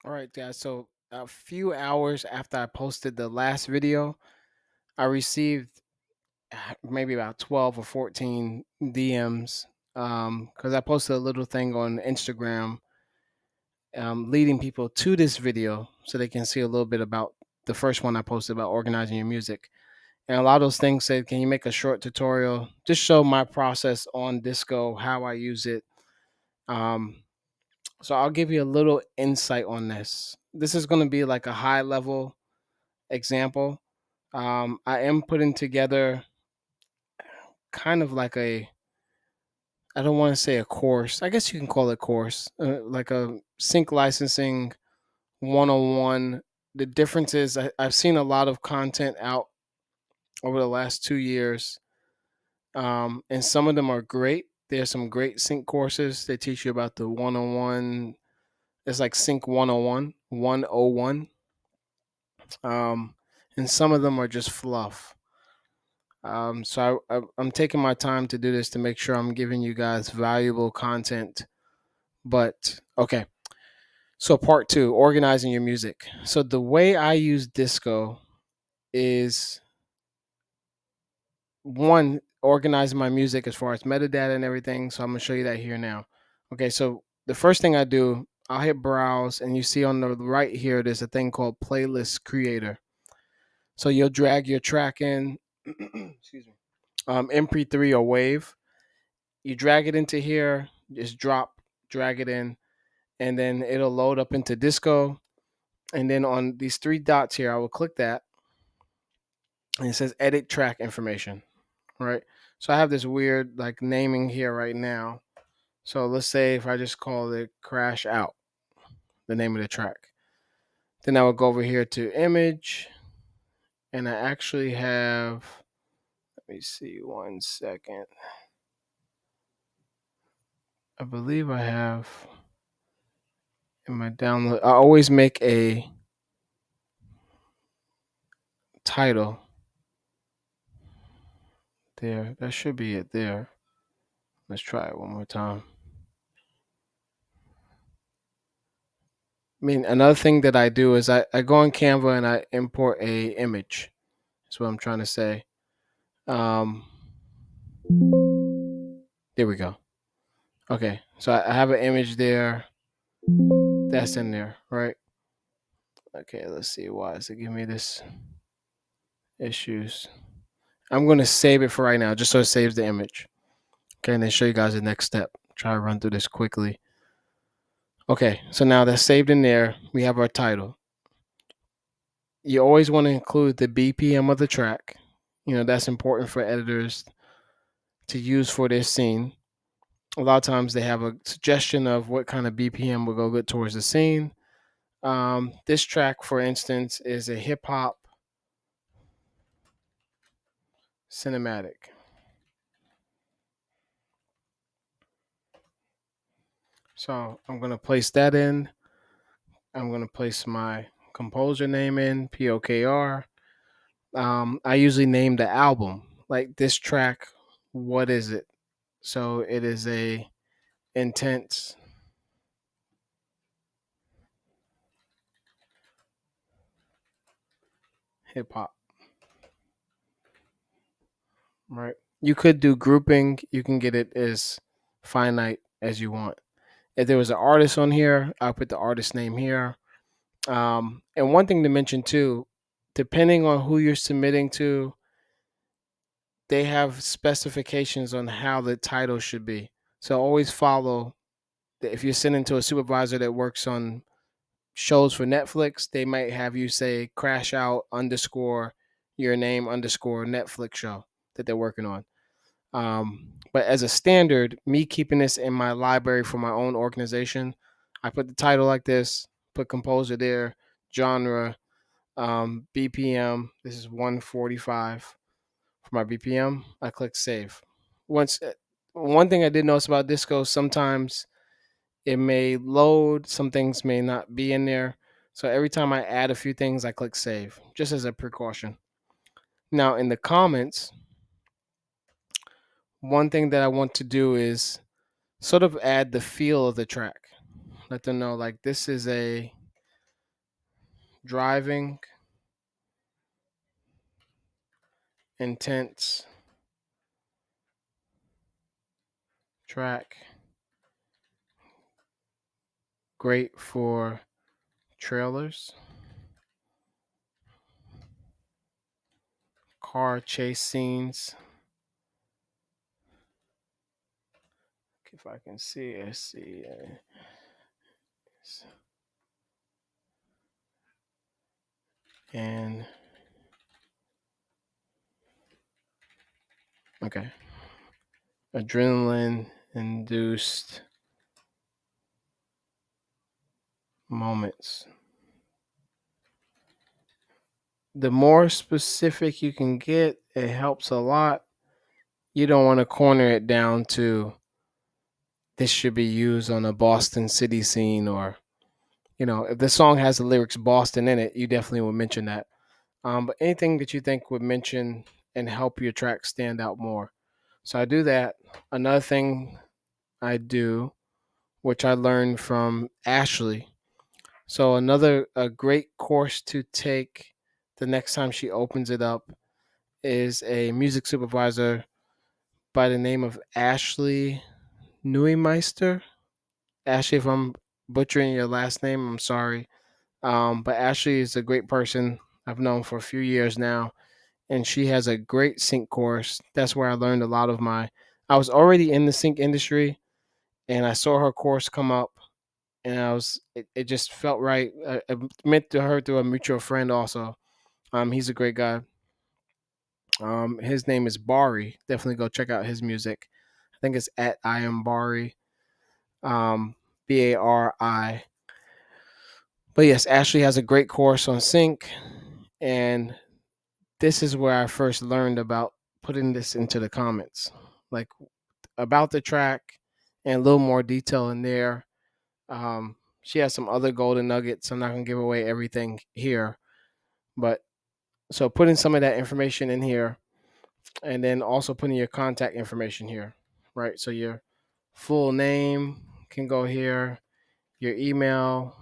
All right, guys. So a few hours after I posted the last video, I received maybe about 12 or 14 DMs because I posted a little thing on Instagram leading people to this video so they can see a little bit about the first one I posted about organizing your music. And a lot of those things said, can you make a short tutorial? Just show my process on Disco, how I use it. Um, so I'll give you a little insight on this. This is going to be like a high level example. I am putting together kind of like I don't want to say a course. I guess you can call it a course, like a sync licensing 101. The difference is I've seen a lot of content out over the last 2 years, and some of them are great. There's some great sync courses. They teach you about the 101. It's like sync 101, 101. Um, and some of them are just fluff. I'm taking my time to do this to make sure I'm giving you guys valuable content. But okay, so part two, organizing your music. So the way I use Disco is one, organizing my music as far as metadata and everything. So I'm gonna show you that here now. Okay, so the first thing I do, I'll hit browse, and you see on the right here, there's a thing called playlist creator. So you'll drag your track in, excuse me, MP3 or Wave. You drag it into here, just drag it in, and then it'll load up into Disco. And then on these three dots here, I will click that, and it says edit track information, right? So I have this weird like naming here right now. So let's say if I just call it Crash Out, the name of the track. Then I will go over here to image, and I actually have, let me see 1 second. I believe I have in my download, I always make a title there. That should be it there. Let's try it one more time. I mean, another thing that I do is I go on Canva and I import a image. That's what I'm trying to say. Um, there we go. Okay, so I have an image there. That's in there, right? Okay, let's see. Why is it giving me this issues? I'm going to save it for right now, just so it saves the image. Okay, and then show you guys the next step. Try to run through this quickly. Okay, so now that's saved in there. We have our title. You always want to include the BPM of the track. You know, that's important for editors to use for this scene. A lot of times they have a suggestion of what kind of BPM will go good towards the scene. This track, for instance, is a hip hop cinematic. So I'm going to place that in. I'm going to place my composer name in, POKR. I usually name the album. Like this track, what is it? So it is a intense hip hop, right? You could do grouping. You can get it as finite as you want. If there was an artist on here, I'll put the artist name here. And one thing to mention too, depending on who you're submitting to, they have specifications on how the title should be. So always follow. If you're sending to a supervisor that works on shows for Netflix, they might have you say crash out underscore your name underscore Netflix show that they're working on. But as a standard, me keeping this in my library for my own organization, I put the title like this, put composer there, genre, BPM. This is 145 for my BPM. I click save. Once, one thing I did notice about Disco, sometimes it may load, some things may not be in there. So every time I add a few things, I click save, just as a precaution. Now in the comments, one thing that I want to do is sort of add the feel of the track. Let them know like this is a driving, intense, track, great for trailers, car chase scenes. If I can see, let's see. And okay, adrenaline induced moments. The more specific you can get, it helps a lot. You don't want to corner it down to this should be used on a Boston city scene, or if the song has the lyrics Boston in it, you definitely would mention that. But anything that you think would mention and help your track stand out more. So I do that. Another thing I do, which I learned from Ashley. So another a great course to take the next time she opens it up is a music supervisor by the name of Ashley Neumeister. Ashley, if I'm butchering your last name, I'm sorry. But Ashley is a great person I've known for a few years now, and she has a great sync course. That's where I learned a lot of my. I was already in the sync industry, and I saw her course come up, and it just felt right. I met to her through a mutual friend also. He's a great guy. His name is Bari. Definitely go check out his music. I think it's at I am Bari. Bari. But yes, Ashley has a great course on sync, and this is where I first learned about putting this into the comments, like about the track and a little more detail in there. She has some other golden nuggets. I'm not gonna give away everything here, but so putting some of that information in here, and then also putting your contact information here, right? So your full name can go here, your email,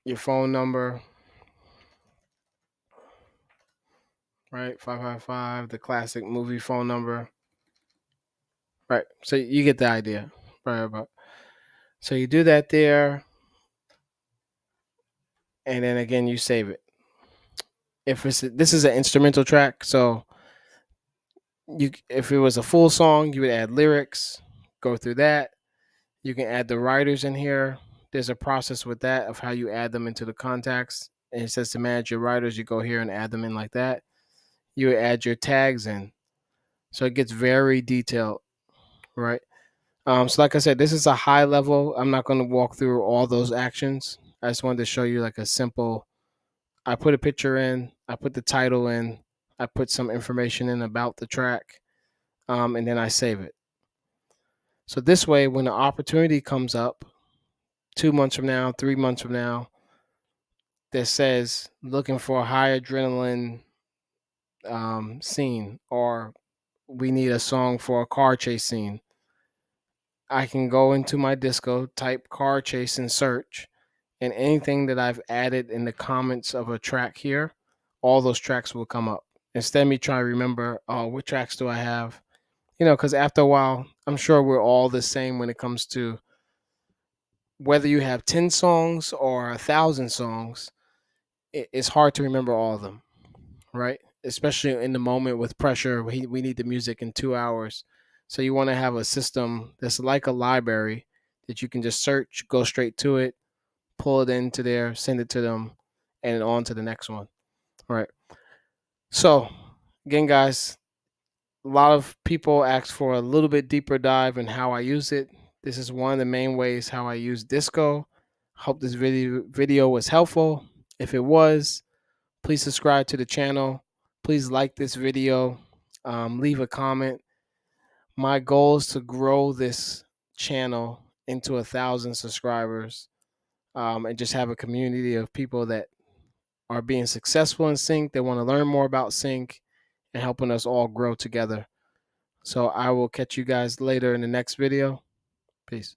your phone number, right? 555, the classic movie phone number, right? So you get the idea, right? So you do that there, and then again you save it. If this is an instrumental track, so if it was a full song, you would add lyrics, go through that. You can add the writers in here. There's a process with that of how you add them into the contacts. And it says to manage your writers, you go here and add them in like that. You would add your tags in. So it gets very detailed, right? So like I said, this is a high level. I'm not going to walk through all those actions. I just wanted to show you like a simple. I put a picture in, I put the title in, I put some information in about the track, and then I save it. So this way, when the opportunity comes up 2 months from now, 3 months from now, that says looking for a high adrenaline scene, or we need a song for a car chase scene, I can go into my disco, type car chase and search, and anything that I've added in the comments of a track here, all those tracks will come up. Instead of me trying to remember, oh, what tracks do I have? Because after a while, I'm sure we're all the same when it comes to whether you have 10 songs or 1,000 songs, it's hard to remember all of them, right? Especially in the moment with pressure, we need the music in 2 hours. So you want to have a system that's like a library that you can just search, go straight to it, pull it into there, send it to them, and on to the next one, right? So again, guys, a lot of people ask for a little bit deeper dive in how I use it. This is one of the main ways how I use Disco. Hope this video was helpful. If it was, please subscribe to the channel. Please like this video. Leave a comment. My goal is to grow this channel into 1,000 subscribers, and just have a community of people that are being successful in sync. They want to learn more about sync and helping us all grow together. So I will catch you guys later in the next video. Peace.